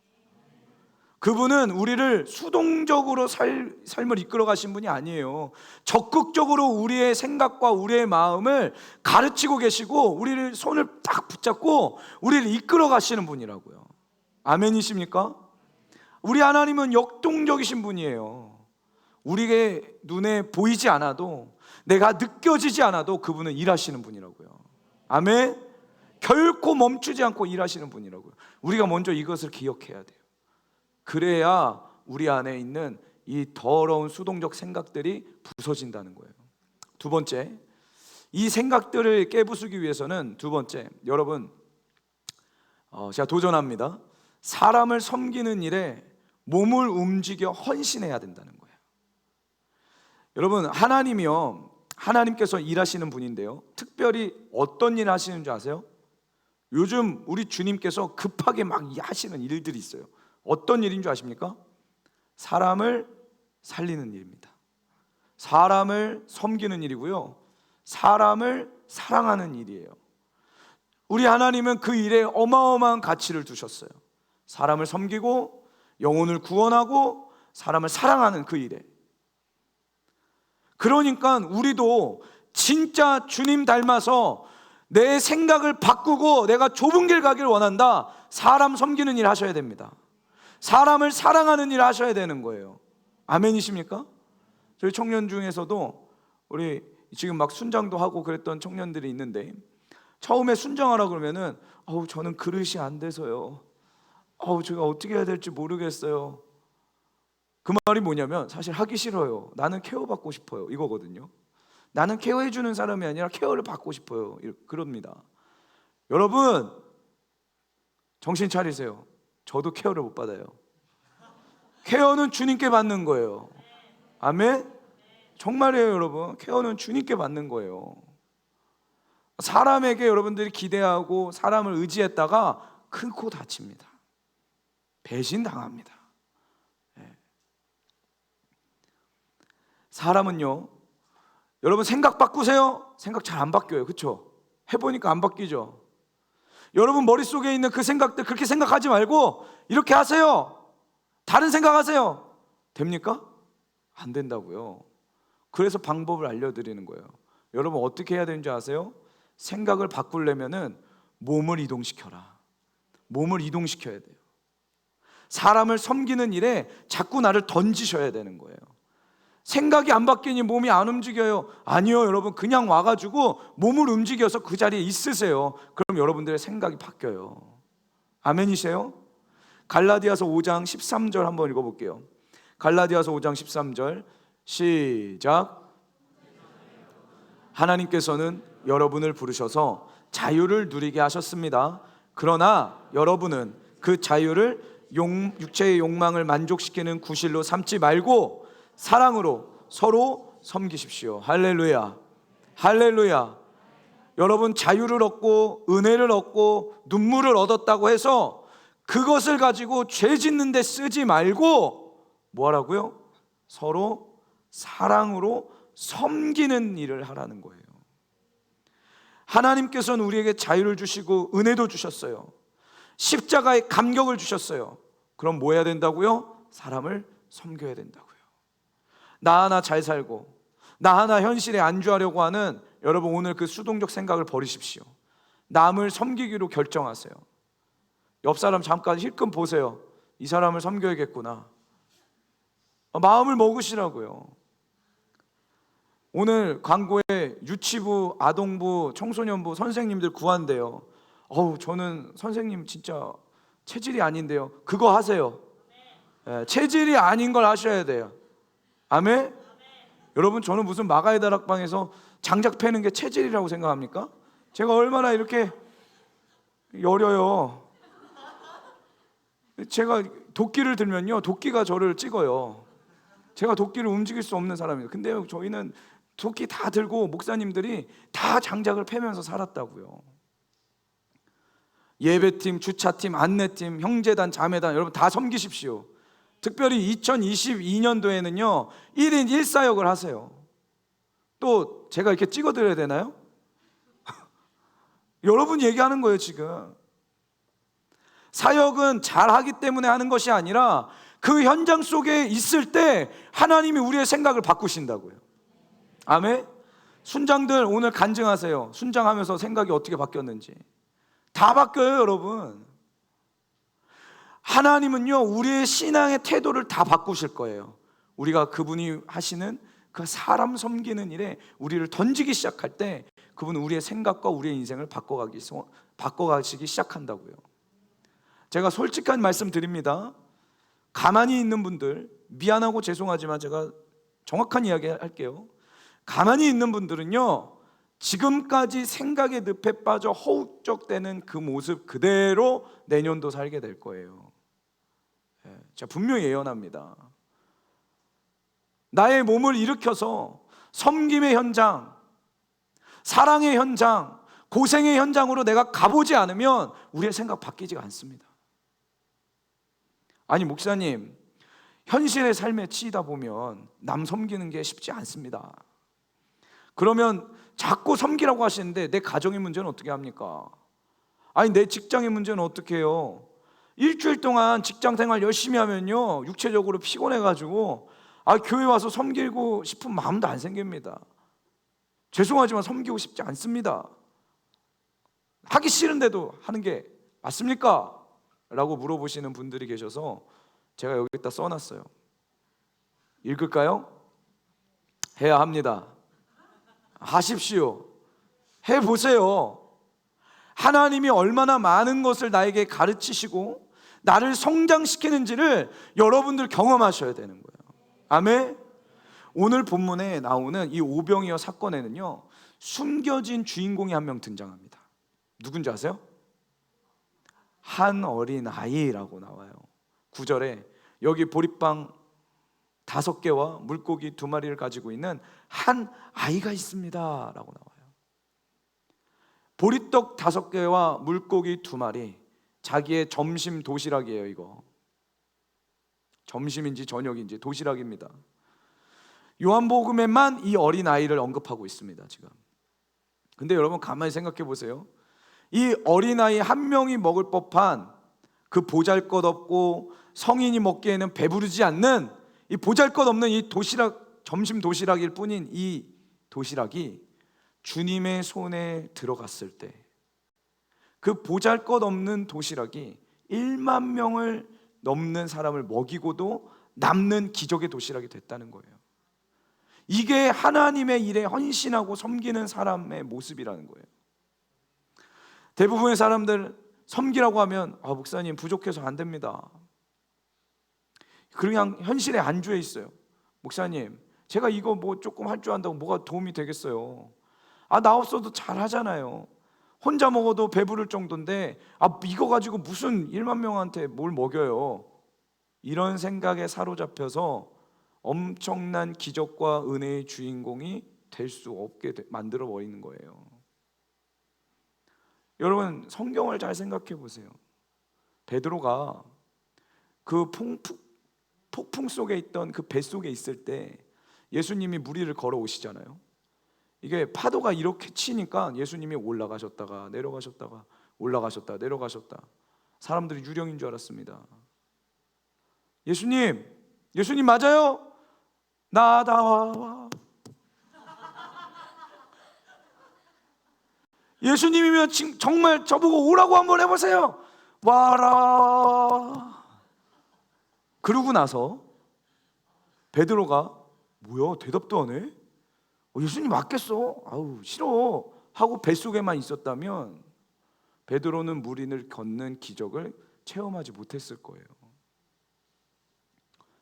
Speaker 1: 그분은 우리를 수동적으로 삶을 이끌어 가신 분이 아니에요. 적극적으로 우리의 생각과 우리의 마음을 가르치고 계시고 우리를 손을 딱 붙잡고 우리를 이끌어 가시는 분이라고요. 아멘이십니까? 우리 하나님은 역동적이신 분이에요. 우리의 눈에 보이지 않아도, 내가 느껴지지 않아도 그분은 일하시는 분이라고요. 아멘. 결코 멈추지 않고 일하시는 분이라고요. 우리가 먼저 이것을 기억해야 돼요. 그래야 우리 안에 있는 이 더러운 수동적 생각들이 부서진다는 거예요. 두 번째, 이 생각들을 깨부수기 위해서는 두 번째, 여러분 제가 도전합니다. 사람을 섬기는 일에 몸을 움직여 헌신해야 된다는 거예요. 여러분 하나님이요, 하나님께서 일하시는 분인데요, 특별히 어떤 일 하시는 줄 아세요? 요즘 우리 주님께서 급하게 막 하시는 일들이 있어요. 어떤 일인 줄 아십니까? 사람을 살리는 일입니다. 사람을 섬기는 일이고요, 사람을 사랑하는 일이에요. 우리 하나님은 그 일에 어마어마한 가치를 두셨어요. 사람을 섬기고 영혼을 구원하고 사람을 사랑하는 그 일에. 그러니까 우리도 진짜 주님 닮아서 내 생각을 바꾸고 내가 좁은 길 가기를 원한다. 사람 섬기는 일 하셔야 됩니다. 사람을 사랑하는 일 하셔야 되는 거예요. 아멘이십니까? 저희 청년 중에서도 우리 지금 막 순장도 하고 그랬던 청년들이 있는데, 처음에 순장하라 그러면은 저는 그릇이 안 돼서요, 제가 어떻게 해야 될지 모르겠어요. 그 말이 뭐냐면 사실 하기 싫어요. 나는 케어받고 싶어요, 이거거든요. 나는 케어해주는 사람이 아니라 케어를 받고 싶어요, 그럽니다. 여러분 정신 차리세요. 저도 케어를 못 받아요. 케어는 주님께 받는 거예요. 아멘? 정말이에요. 여러분, 케어는 주님께 받는 거예요. 사람에게 여러분들이 기대하고 사람을 의지했다가 크고 다칩니다. 배신당합니다. 사람은요, 여러분 생각 바꾸세요. 생각 잘 안 바뀌어요. 그렇죠? 해보니까 안 바뀌죠. 여러분 머릿속에 있는 그 생각들 그렇게 생각하지 말고 이렇게 하세요. 다른 생각하세요. 됩니까? 안 된다고요. 그래서 방법을 알려드리는 거예요. 여러분 어떻게 해야 되는지 아세요? 생각을 바꾸려면은 몸을 이동시켜라. 몸을 이동시켜야 돼요. 사람을 섬기는 일에 자꾸 나를 던지셔야 되는 거예요. 생각이 안 바뀌니 몸이 안 움직여요. 아니요, 여러분 그냥 와가지고 몸을 움직여서 그 자리에 있으세요. 그럼 여러분들의 생각이 바뀌어요. 아멘이세요? 갈라디아서 5장 13절 한번 읽어볼게요. 갈라디아서 5장 13절 시작. 하나님께서는 여러분을 부르셔서 자유를 누리게 하셨습니다. 그러나 여러분은 그 자유를 육체의 욕망을 만족시키는 구실로 삼지 말고 사랑으로 서로 섬기십시오. 할렐루야. 할렐루야. 여러분 자유를 얻고 은혜를 얻고 눈물을 얻었다고 해서 그것을 가지고 죄 짓는 데 쓰지 말고 뭐 하라고요? 서로 사랑으로 섬기는 일을 하라는 거예요. 하나님께서는 우리에게 자유를 주시고 은혜도 주셨어요. 십자가의 감격을 주셨어요. 그럼 뭐 해야 된다고요? 사람을 섬겨야 된다고요. 나 하나 잘 살고 나 하나 현실에 안주하려고 하는 여러분, 오늘 그 수동적 생각을 버리십시오. 남을 섬기기로 결정하세요. 옆 사람 잠깐 힐끔 보세요. 이 사람을 섬겨야겠구나. 마음을 먹으시라고요. 오늘 광고에 유치부, 아동부, 청소년부 선생님들 구한대요. 저는 선생님 진짜 체질이 아닌데요. 그거 하세요. 체질이 아닌 걸 하셔야 돼요. 아멘? 여러분, 저는 무슨 마가의 다락방에서 장작 패는 게 체질이라고 생각합니까? 제가 얼마나 이렇게 여려요. 제가 도끼를 들면요, 도끼가 저를 찍어요. 제가 도끼를 움직일 수 없는 사람이에요. 근데 저희는 도끼 다 들고 목사님들이 다 장작을 패면서 살았다고요. 예배팀, 주차팀, 안내팀, 형제단, 자매단 여러분 다 섬기십시오. 특별히 2022년도에는요 1인 1사역을 하세요. 또 제가 이렇게 찍어드려야 되나요? 여러분이 얘기하는 거예요. 지금 사역은 잘하기 때문에 하는 것이 아니라 그 현장 속에 있을 때 하나님이 우리의 생각을 바꾸신다고요. 아멘. 순장들 오늘 간증하세요. 순장하면서 생각이 어떻게 바뀌었는지. 다 바뀌어요 여러분. 하나님은요 우리의 신앙의 태도를 다 바꾸실 거예요. 우리가 그분이 하시는 그 사람 섬기는 일에 우리를 던지기 시작할 때 그분은 우리의 생각과 우리의 인생을 바꿔가시기 시작한다고요. 제가 솔직한 말씀 드립니다. 가만히 있는 분들, 미안하고 죄송하지만 제가 정확한 이야기 할게요. 가만히 있는 분들은요 지금까지 생각의 늪에 빠져 허우적대는 그 모습 그대로 내년도 살게 될 거예요. 제가 분명히 예언합니다. 나의 몸을 일으켜서 섬김의 현장, 사랑의 현장, 고생의 현장으로 내가 가보지 않으면 우리의 생각 바뀌지가 않습니다. 아니 목사님, 현실의 삶에 치이다 보면 남 섬기는 게 쉽지 않습니다. 그러면 자꾸 섬기라고 하시는데 내 가정의 문제는 어떻게 합니까? 아니 내 직장의 문제는 어떻게 해요? 일주일 동안 직장 생활 열심히 하면요 육체적으로 피곤해가지고 교회 와서 섬기고 싶은 마음도 안 생깁니다. 죄송하지만 섬기고 싶지 않습니다. 하기 싫은데도 하는 게 맞습니까? 라고 물어보시는 분들이 계셔서 제가 여기다 써놨어요. 읽을까요? 해야 합니다. 하십시오. 해보세요. 하나님이 얼마나 많은 것을 나에게 가르치시고 나를 성장시키는지를 여러분들 경험하셔야 되는 거예요. 아멘. 오늘 본문에 나오는 이 오병이어 사건에는요 숨겨진 주인공이 한 명 등장합니다. 누군지 아세요? 한 어린아이라고 나와요. 9절에 여기 보리빵 5개와 물고기 2마리를 가지고 있는 한 아이가 있습니다 라고 나와요. 보리떡 5개와 물고기 2마리, 자기의 점심 도시락이에요. 이거 점심인지 저녁인지 도시락입니다. 요한복음에만 이 어린아이를 언급하고 있습니다 지금. 근데 여러분 가만히 생각해 보세요. 이 어린아이 한 명이 먹을 법한 그 보잘것없고 성인이 먹기에는 배부르지 않는 이 보잘것없는 이 도시락, 점심 도시락일 뿐인 이 도시락이 주님의 손에 들어갔을 때 그 보잘것없는 도시락이 1만 명을 넘는 사람을 먹이고도 남는 기적의 도시락이 됐다는 거예요. 이게 하나님의 일에 헌신하고 섬기는 사람의 모습이라는 거예요. 대부분의 사람들 섬기라고 하면 목사님 부족해서 안 됩니다. 그냥 현실에 안주해 있어요. 목사님 제가 이거 뭐 조금 할 줄 안다고 뭐가 도움이 되겠어요. 나 없어도 잘 하잖아요. 혼자 먹어도 배부를 정도인데 이거 가지고 무슨 1만 명한테 뭘 먹여요. 이런 생각에 사로잡혀서 엄청난 기적과 은혜의 주인공이 될 수 없게 만들어 버리는 거예요. 여러분 성경을 잘 생각해 보세요. 베드로가 그 폭풍 속에 있던 그 배 속에 있을 때 예수님이 무리를 걸어 오시잖아요. 이게 파도가 이렇게 치니까 예수님이 올라가셨다가 내려가셨다가 올라가셨다 내려가셨다. 사람들이 유령인 줄 알았습니다. 예수님 맞아요? 나다와. 예수님이면 정말 저보고 오라고 한번 해보세요. 와라. 그러고 나서 베드로가 뭐야 대답도 안 해? 예수님 맞겠어? 싫어 하고 뱃속에만 있었다면 베드로는 무리를 걷는 기적을 체험하지 못했을 거예요.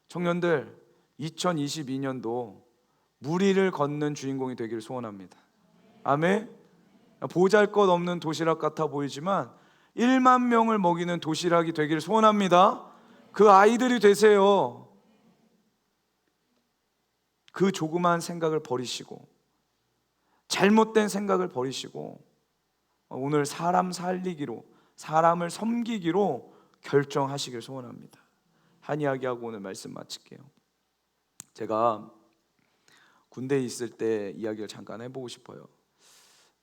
Speaker 1: 청년들 2022년도 무리를 걷는 주인공이 되기를 소원합니다. 아멘. 보잘것없는 도시락 같아 보이지만 1만 명을 먹이는 도시락이 되기를 소원합니다. 그 아이들이 되세요. 그 조그만 생각을 버리시고, 잘못된 생각을 버리시고, 오늘 사람 살리기로, 사람을 섬기기로 결정하시길 소원합니다. 한 이야기하고 오늘 말씀 마칠게요. 제가 군대에 있을 때 이야기를 잠깐 해보고 싶어요.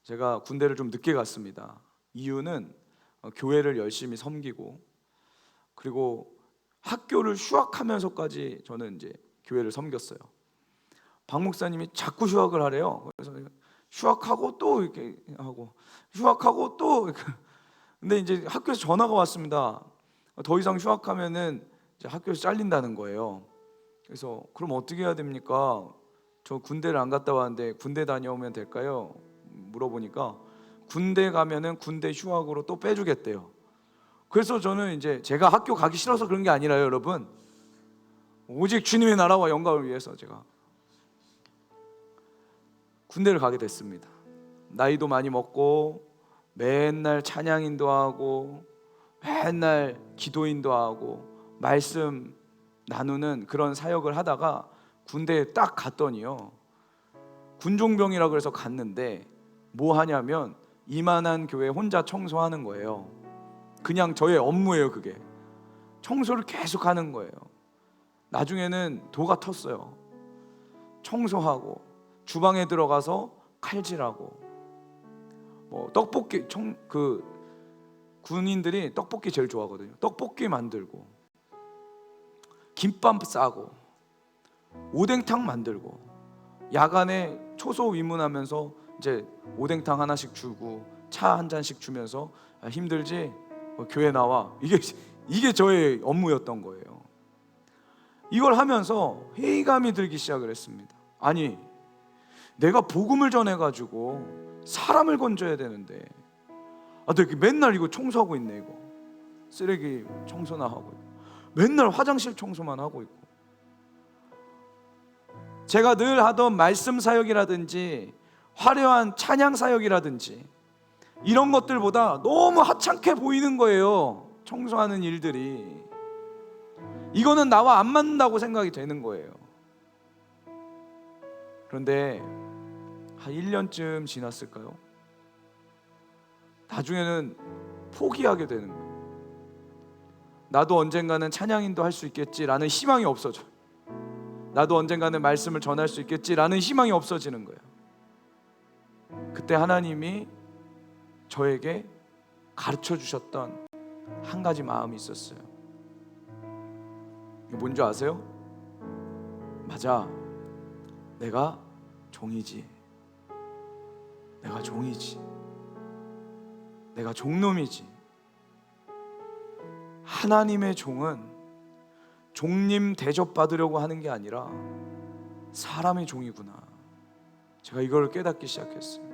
Speaker 1: 제가 군대를 좀 늦게 갔습니다. 이유는 교회를 열심히 섬기고, 그리고 학교를 휴학하면서까지 저는 이제 교회를 섬겼어요. 박 목사님이 자꾸 휴학을 하래요. 그래서 휴학하고 또 이렇게 하고, 휴학하고 또 이렇게. 근데 이제 학교에서 전화가 왔습니다. 더 이상 휴학하면은 이제 학교에서 잘린다는 거예요. 그래서 그럼 어떻게 해야 됩니까? 저 군대를 안 갔다 왔는데 군대 다녀오면 될까요? 물어보니까 군대 가면은 군대 휴학으로 또 빼주겠대요. 그래서 저는 이제 제가 학교 가기 싫어서 그런 게 아니라요, 여러분. 오직 주님의 나라와 영광을 위해서 제가 군대를 가게 됐습니다. 나이도 많이 먹고 맨날 찬양인도 하고 맨날 기도인도 하고 말씀 나누는 그런 사역을 하다가 군대에 딱 갔더니요, 군종병이라 그래서 갔는데 뭐 하냐면 이만한 교회 혼자 청소하는 거예요. 그냥 저의 업무예요. 그게 청소를 계속 하는 거예요. 나중에는 도가 텄어요. 청소하고 주방에 들어가서 칼질하고, 뭐 떡볶이 그 군인들이 떡볶이 제일 좋아하거든요. 떡볶이 만들고, 김밥 싸고, 오뎅탕 만들고, 야간에 초소 위문하면서 이제 오뎅탕 하나씩 주고 차 한 잔씩 주면서 힘들지? 교회 나와. 이게 저의 업무였던 거예요. 이걸 하면서 회의감이 들기 시작을 했습니다. 아니, 내가 복음을 전해가지고 사람을 건져야 되는데 내가 맨날 이거 청소하고 있네. 이거 쓰레기 청소나 하고 있고, 맨날 화장실 청소만 하고 있고, 제가 늘 하던 말씀 사역이라든지 화려한 찬양 사역이라든지 이런 것들보다 너무 하찮게 보이는 거예요. 청소하는 일들이. 이거는 나와 안 맞는다고 생각이 되는 거예요. 그런데 한 1년쯤 지났을까요? 나중에는 포기하게 되는 거예요. 나도 언젠가는 찬양인도 할 수 있겠지라는 희망이 없어져요. 나도 언젠가는 말씀을 전할 수 있겠지라는 희망이 없어지는 거예요. 그때 하나님이 저에게 가르쳐 주셨던 한 가지 마음이 있었어요. 이게 뭔지 아세요? 맞아, 내가 종이지. 내가 종이지. 내가 종놈이지. 하나님의 종은 종님 대접받으려고 하는 게 아니라 사람의 종이구나. 제가 이걸 깨닫기 시작했어요.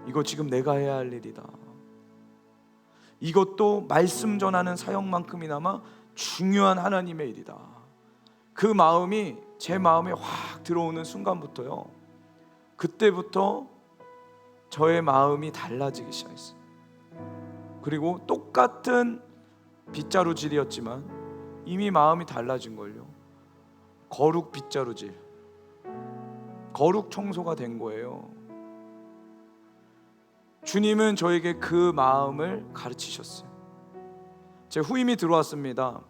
Speaker 1: 이거 지금 내가 해야 할 일이다. 이것도 말씀 전하는 사역만큼이나마 중요한 하나님의 일이다. 그 마음이 제 마음에 확 들어오는 순간부터요, 그때부터 저의 마음이 달라지기 시작했어요. 그리고 똑같은 빗자루질이었지만 이미 마음이 달라진 걸요. 거룩 빗자루질, 거룩 청소가 된 거예요. 주님은 저에게 그 마음을 가르치셨어요. 제 후임이 들어왔습니다.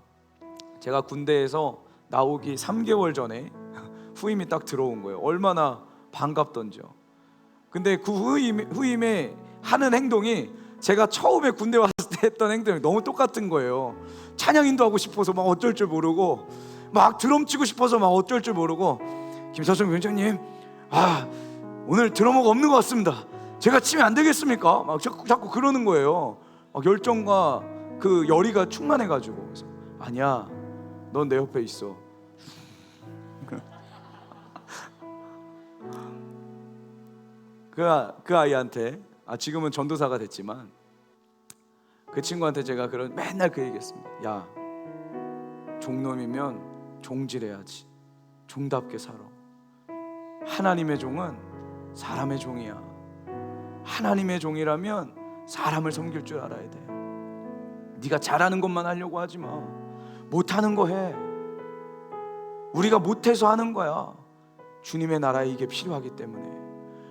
Speaker 1: 제가 군대에서 나오기 3개월 전에 후임이 딱 들어온 거예요. 얼마나 반갑던지요. 근데 그 후임의 하는 행동이 제가 처음에 군대 왔을 때 했던 행동이 너무 똑같은 거예요. 찬양인도 하고 싶어서 막 어쩔 줄 모르고, 막 드럼 치고 싶어서 막 어쩔 줄 모르고, 김사성 위원장님, 오늘 드러머가 없는 것 같습니다. 제가 치면 안 되겠습니까? 막 자꾸 그러는 거예요. 막 열정과 그 열의가 충만해가지고. 그래서 아니야, 넌 내 옆에 있어. 그 아이한테, 지금은 전도사가 됐지만 그 친구한테 제가 맨날 그 얘기했습니다. 야, 종놈이면 종질해야지. 종답게 살아. 하나님의 종은 사람의 종이야. 하나님의 종이라면 사람을 섬길 줄 알아야 돼. 네가 잘하는 것만 하려고 하지 마. 못하는 거 해. 우리가 못해서 하는 거야. 주님의 나라에 이게 필요하기 때문에,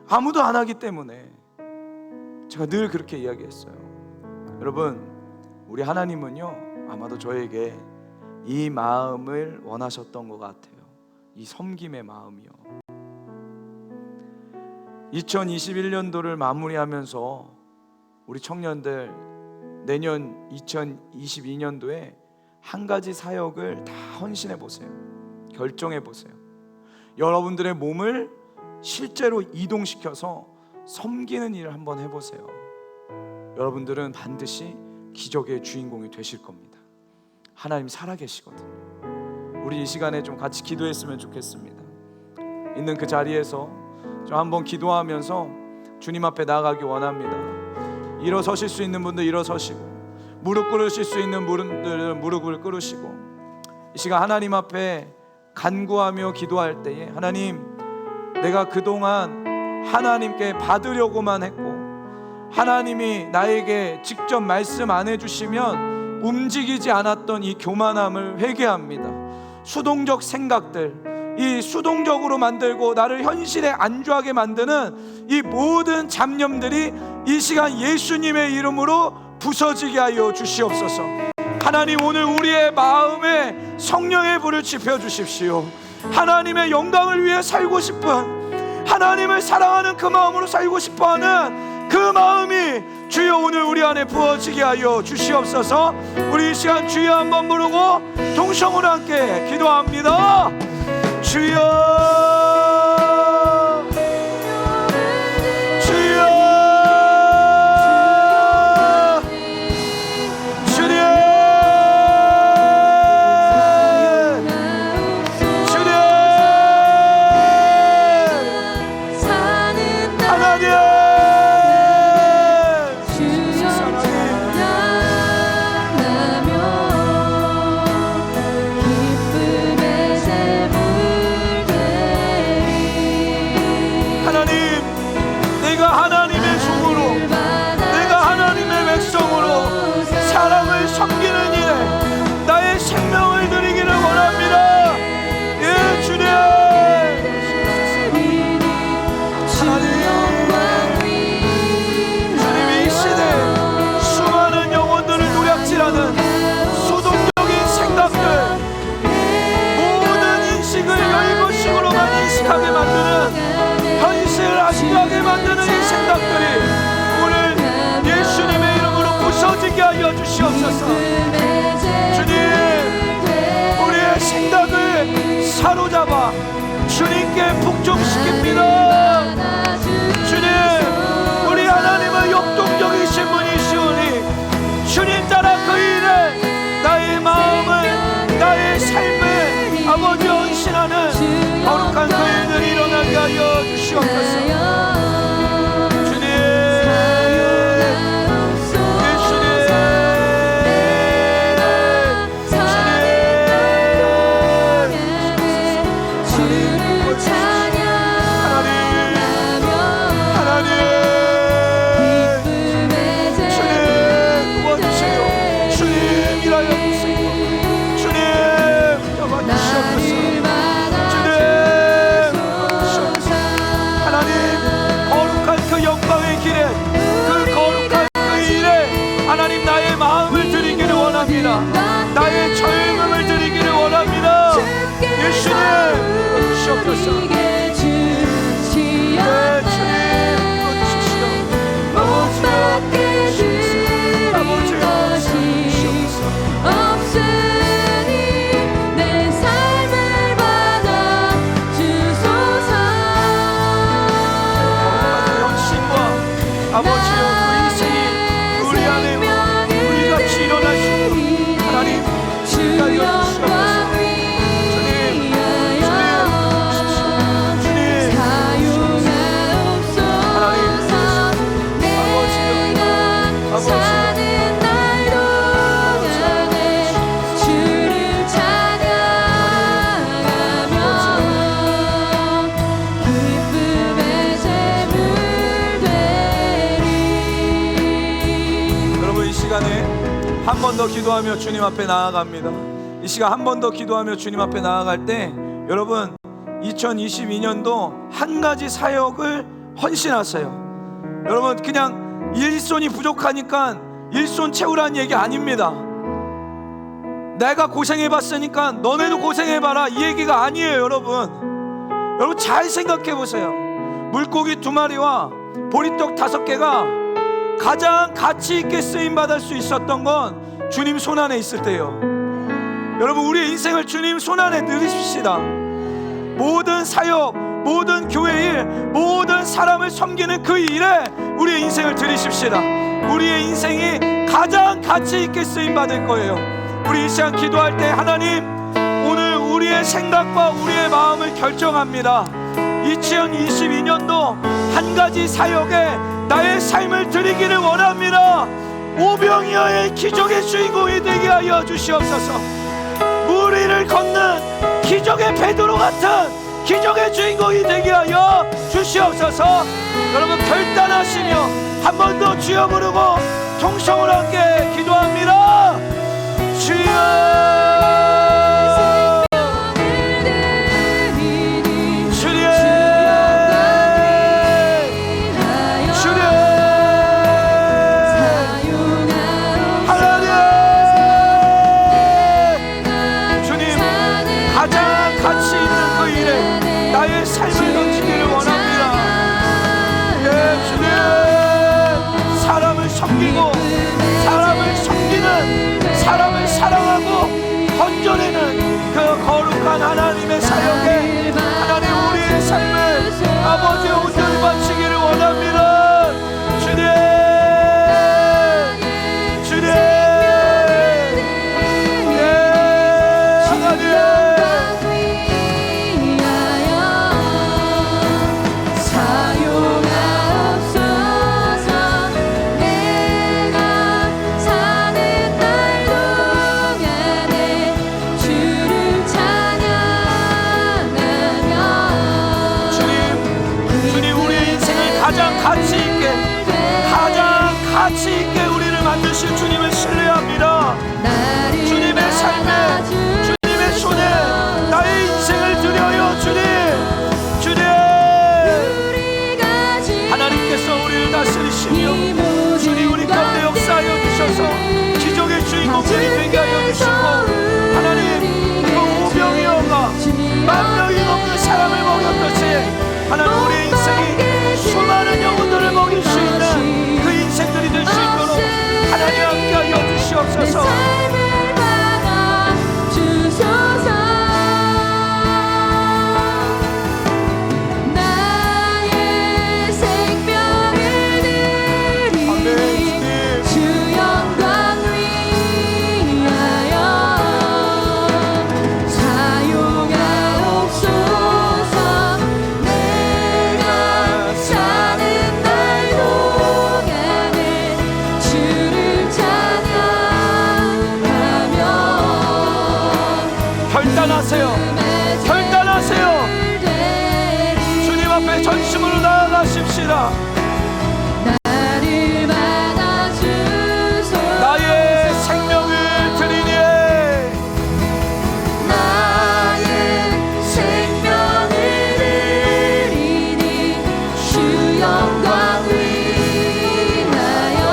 Speaker 1: 아무도 안 하기 때문에. 제가 늘 그렇게 이야기했어요. 여러분, 우리 하나님은요, 아마도 저에게 이 마음을 원하셨던 것 같아요. 이 섬김의 마음이요. 2021년도를 마무리하면서 우리 청년들 내년 2022년도에 한 가지 사역을 다 헌신해 보세요. 결정해 보세요. 여러분들의 몸을 실제로 이동시켜서 섬기는 일을 한번 해보세요. 여러분들은 반드시 기적의 주인공이 되실 겁니다. 하나님 살아계시거든요. 우리 이 시간에 좀 같이 기도했으면 좋겠습니다. 있는 그 자리에서 좀 한번 기도하면서 주님 앞에 나아가기 원합니다. 일어서실 수 있는 분들 일어서시고, 무릎 꿇으실 수 있는 분들은 무릎을 꿇으시고, 이 시간 하나님 앞에 간구하며 기도할 때에, 하나님, 내가 그동안 하나님께 받으려고만 했고 하나님이 나에게 직접 말씀 안 해주시면 움직이지 않았던 이 교만함을 회개합니다. 수동적 생각들, 이 수동적으로 만들고 나를 현실에 안주하게 만드는 이 모든 잡념들이 이 시간 예수님의 이름으로 부서지게 하여 주시옵소서. 하나님, 오늘 우리의 마음에 성령의 불을 지펴주십시오. 하나님의 영광을 위해 살고 싶은, 하나님을 사랑하는 그 마음으로 살고 싶어하는 그 마음이 주여 오늘 우리 안에 부어지게 하여 주시옵소서. 우리 이 시간 주여 한번 부르고 동성으로 함께 기도합니다. 주여, 섬기는 일에 나의 생명을 드리기를 원합니다. 예, 주님. 주님, 이 시대에 수많은 영혼들을 노략질하는 수동적인 생각들, 모든 인식을 열거식으로만 인식하게 만드는, 현실을 안주하게 만드는 이 생각들이 오늘 예수님의 이름으로 부서지게 하여 주시옵소서. 주님, 우리의 생각을 사로잡아 주님께 복종시킵니다. 주님, 우리 하나님은 역동적이신 분이시오니 주님 따라 그 일에 나의 마음을, 나의 삶을 아버지 헌신하는 거룩한 그 일들이 일어나게 하여 주시옵소서. 나의 젊음을 드리기를 원합니다. 예수님, 주시옵소서. 한 번 더 기도하며 주님 앞에 나아갑니다. 이 시간 한 번 더 기도하며 주님 앞에 나아갈 때 여러분 2022년도 한 가지 사역을 헌신하세요. 여러분 그냥 일손이 부족하니까 일손 채우라는 얘기 아닙니다. 내가 고생해봤으니까 너네도 고생해봐라 이 얘기가 아니에요. 여러분 잘 생각해보세요. 물고기 2마리와 보리떡 5개가 가장 가치 있게 쓰임받을 수 있었던 건 주님 손안에 있을 때예요. 여러분 우리의 인생을 주님 손안에 넣으십시다. 모든 사역, 모든 교회 일, 모든 사람을 섬기는 그 일에 우리의 인생을 드리십시다. 우리의 인생이 가장 가치 있게 쓰임받을 거예요. 우리 이 시간 기도할 때 하나님 오늘 우리의 생각과 우리의 마음을 결정합니다. 2022년도 한 가지 사역에 나의 삶을 드리기를 원합니다. 오병이어의 기적의 주인공이 되게 하여 주시옵소서. 물 위를 걷는 기적의 베드로 같은 기적의 주인공이 되게 하여 주시옵소서. 여러분 결단하시며 한 번 더 주여 부르고 통성을 함께 기도합니다. 주여 건져내는 그 거룩한 하나님의 사역에 하나님 우리의 삶을 아버지의 온전히 바치기를 원합니다. 주님 가치 있게 우리를 만드신 주님을 신뢰합니다. 주님의 삶에 주님의 손에 나의 인생을 드려요. 주님 하나님께서 우리를 다스리시며 주님 우리 가운데 역사하여 주셔서 기적의 주인공들이 되게 하여 주시고 하나님 그 오병이어가 10,000명이 넘는 사람을 먹였듯이 하나님 우리의 인생이 수많은 영혼들을 먹일 수 있는 인생들이 될 수 있도록 하나님 함께하여 주시옵소서.
Speaker 2: 나의 생명을 드리니 주 영광 위하여 사용하옵소서. 내가 사는 날도
Speaker 1: 결단하세요. 주님 앞에 전심으로 나아가십시다.
Speaker 2: 나를 받아주소서.
Speaker 1: 나의 생명을 드리니
Speaker 2: 나의 생명을 드리니 주 영광 위하여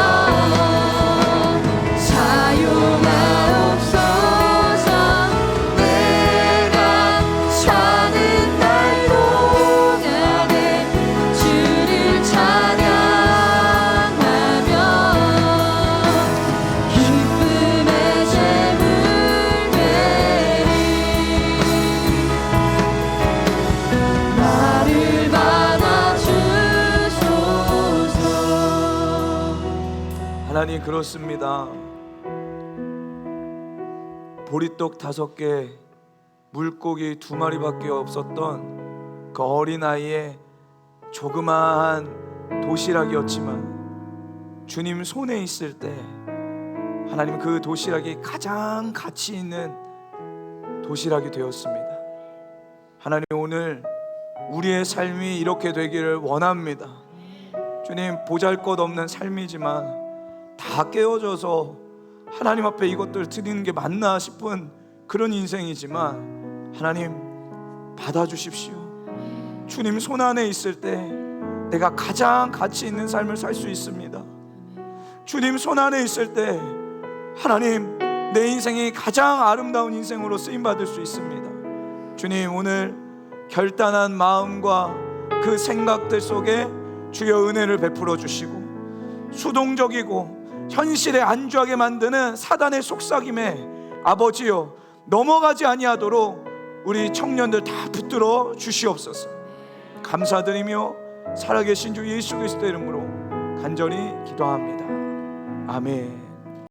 Speaker 2: 사용하옵소서.
Speaker 1: 하나님 그렇습니다. 보리떡 5개 물고기 2마리밖에 없었던 그 어린아이의 조그마한 도시락이었지만 주님 손에 있을 때 하나님 그 도시락이 가장 가치 있는 도시락이 되었습니다. 하나님 오늘 우리의 삶이 이렇게 되기를 원합니다. 주님 보잘것없는 삶이지만 다 깨어져서 하나님 앞에 이것들 드리는 게 맞나 싶은 그런 인생이지만 하나님 받아주십시오. 주님 손 안에 있을 때 내가 가장 가치 있는 삶을 살 수 있습니다. 주님 손 안에 있을 때 하나님 내 인생이 가장 아름다운 인생으로 쓰임받을 수 있습니다. 주님, 오늘 결단한 마음과 그 생각들 속에 주여 은혜를 베풀어 주시고, 수동적이고 현실에 안주하게 만드는 사단의 속삭임에 아버지여 넘어가지 아니하도록 우리 청년들 다 붙들어 주시옵소서. 감사드리며 살아계신 주 예수 그리스도의 이름으로 간절히 기도합니다. 아멘.